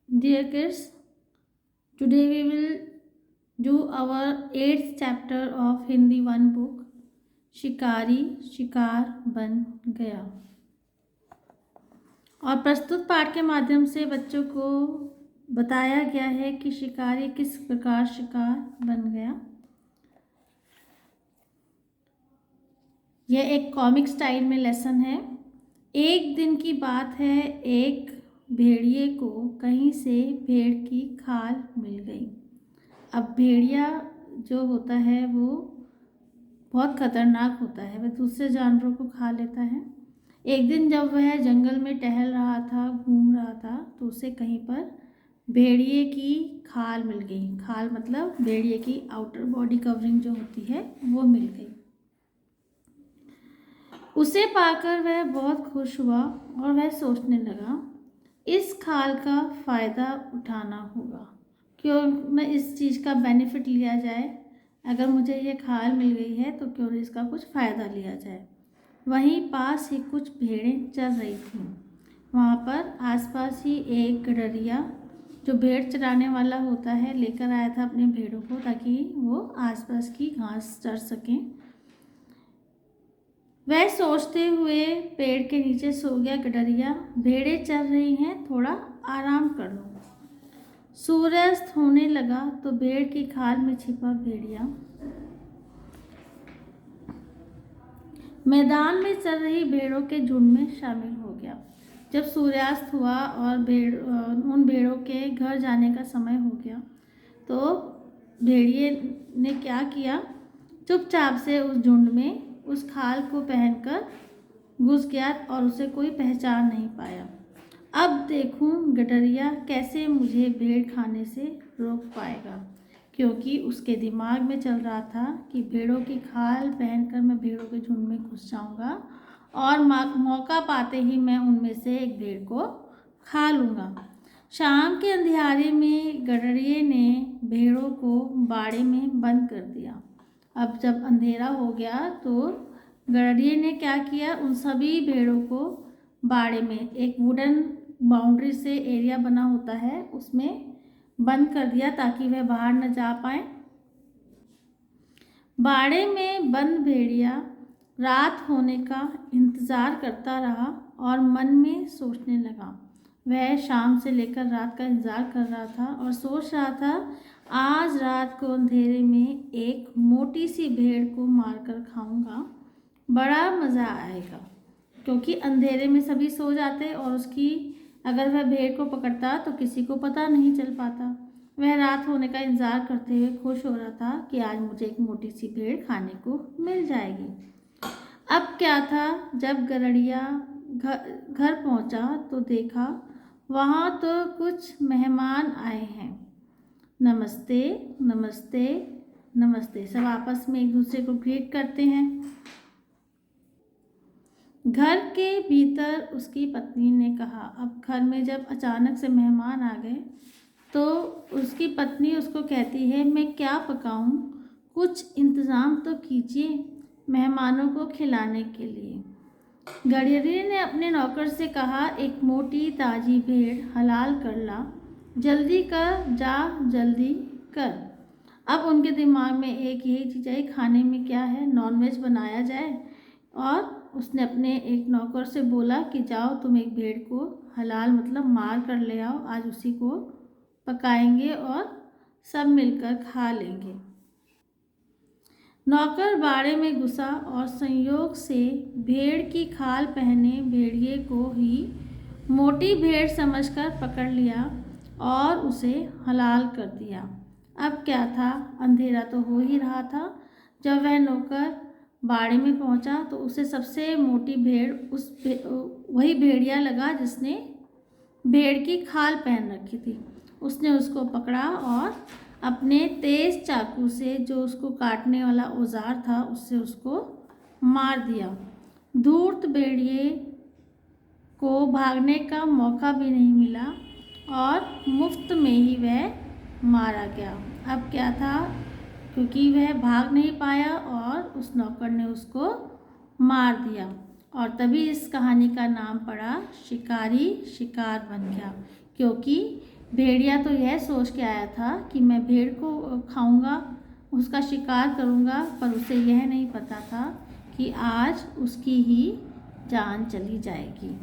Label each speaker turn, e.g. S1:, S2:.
S1: Dear kids, today we will do our 8th chapter of Hindi one book, शिकारी शिकार बन गया। और प्रस्तुत पाठ के माध्यम से बच्चों को बताया गया है कि शिकारी किस प्रकार शिकार बन गया। यह एक कॉमिक स्टाइल में लेसन है। एक दिन की बात है, एक भेड़िए को कहीं से भेड़ की खाल मिल गई। अब भेड़िया जो होता है वो बहुत खतरनाक होता है, वह दूसरे जानवरों को खा लेता है। एक दिन जब वह जंगल में टहल रहा था, घूम रहा था, तो उसे कहीं पर भेड़िए की खाल मिल गई। खाल मतलब भेड़िए की आउटर बॉडी कवरिंग जो होती है वो मिल गई। उसे पाकर वह बहुत खुश हुआ और वह सोचने लगा, इस खाल का फ़ायदा उठाना होगा, क्यों न इस चीज़ का बेनिफिट लिया जाए। अगर मुझे ये खाल मिल गई है तो क्यों न इसका कुछ फ़ायदा लिया जाए। वहीं पास ही कुछ भेड़ें चल रही थीं। वहाँ पर आसपास ही एक गडरिया जो भेड़ चराने वाला होता है लेकर आया था अपने भेड़ों को, ताकि वो आसपास की घास चर सकें। वह सोचते हुए पेड़ के नीचे सो गया। गडरिया, भेड़ें चल रही हैं, थोड़ा आराम कर लो। सूर्यास्त होने लगा तो भेड़ की खाल में छिपा भेड़िया मैदान में चल रही भेड़ों के झुंड में शामिल हो गया। जब सूर्यास्त हुआ और उन भेड़ों के घर जाने का समय हो गया तो भेड़िए ने क्या किया, चुपचाप से उस झुंड में उस खाल को पहनकर घुस गया और उसे कोई पहचान नहीं पाया। अब देखूं गडरिया कैसे मुझे भेड़ खाने से रोक पाएगा, क्योंकि उसके दिमाग में चल रहा था कि भेड़ों की खाल पहनकर मैं भेड़ों के झुंड में घुस जाऊंगा और मौका पाते ही मैं उनमें से एक भेड़ को खा लूँगा। शाम के अंधियारे में गडरिये ने भेड़ों को बाड़े में बंद कर दिया। अब जब अंधेरा हो गया तो गडरिये ने क्या किया, उन सभी भेड़ों को बाड़े में, एक वुडन बाउंड्री से एरिया बना होता है, उसमें बंद कर दिया ताकि वह बाहर न जा पाए। बाड़े में बंद भेड़िया रात होने का इंतज़ार करता रहा और मन में सोचने लगा। वह शाम से लेकर रात का इंतज़ार कर रहा था और सोच रहा था, आज रात को अंधेरे में एक मोटी सी भेड़ को मारकर खाऊंगा, बड़ा मज़ा आएगा। क्योंकि अंधेरे में सभी सो जाते और उसकी अगर वह भेड़ को पकड़ता तो किसी को पता नहीं चल पाता। वह रात होने का इंतज़ार करते हुए खुश हो रहा था कि आज मुझे एक मोटी सी भेड़ खाने को मिल जाएगी। अब क्या था, जब गडरिया घर पहुंचा तो देखा वहाँ तो कुछ मेहमान आए हैं। नमस्ते नमस्ते नमस्ते, सब आपस में एक दूसरे को ग्रीट करते हैं। घर के भीतर उसकी पत्नी ने कहा। अब घर में जब अचानक से मेहमान आ गए तो उसकी पत्नी उसको कहती है, मैं क्या पकाऊं, कुछ इंतज़ाम तो कीजिए मेहमानों को खिलाने के लिए। गडरिये ने अपने नौकर से कहा, एक मोटी ताज़ी भेड़ हलाल कर ला, जल्दी कर, जा जल्दी कर। अब उनके दिमाग में एक यही चीज़ आई, खाने में क्या है, नॉनवेज बनाया जाए। और उसने अपने एक नौकर से बोला कि जाओ तुम एक भेड़ को हलाल मतलब मार कर ले आओ, आज उसी को पकाएंगे और सब मिलकर खा लेंगे। नौकर बाड़े में घुसा और संयोग से भेड़ की खाल पहने भेड़िए को ही मोटी भेड़ समझकर पकड़ लिया और उसे हलाल कर दिया। अब क्या था, अंधेरा तो हो ही रहा था। जब वह नौकर बाड़े में पहुंचा तो उसे सबसे मोटी भेड़ वही भेड़िया लगा जिसने भेड़ की खाल पहन रखी थी। उसने उसको पकड़ा और अपने तेज चाकू से, जो उसको काटने वाला औजार था, उससे उसको मार दिया। धूर्त भेड़िए को भागने का मौका भी नहीं मिला और मुफ्त में ही वह मारा गया। अब क्या था, क्योंकि वह भाग नहीं पाया और उस नौकर ने उसको मार दिया, और तभी इस कहानी का नाम पड़ा शिकारी शिकार बन गया। क्योंकि भेड़िया तो यह सोच के आया था कि मैं भेड़ को खाऊंगा, उसका शिकार करूंगा, पर उसे यह नहीं पता था कि आज उसकी ही जान चली जाएगी।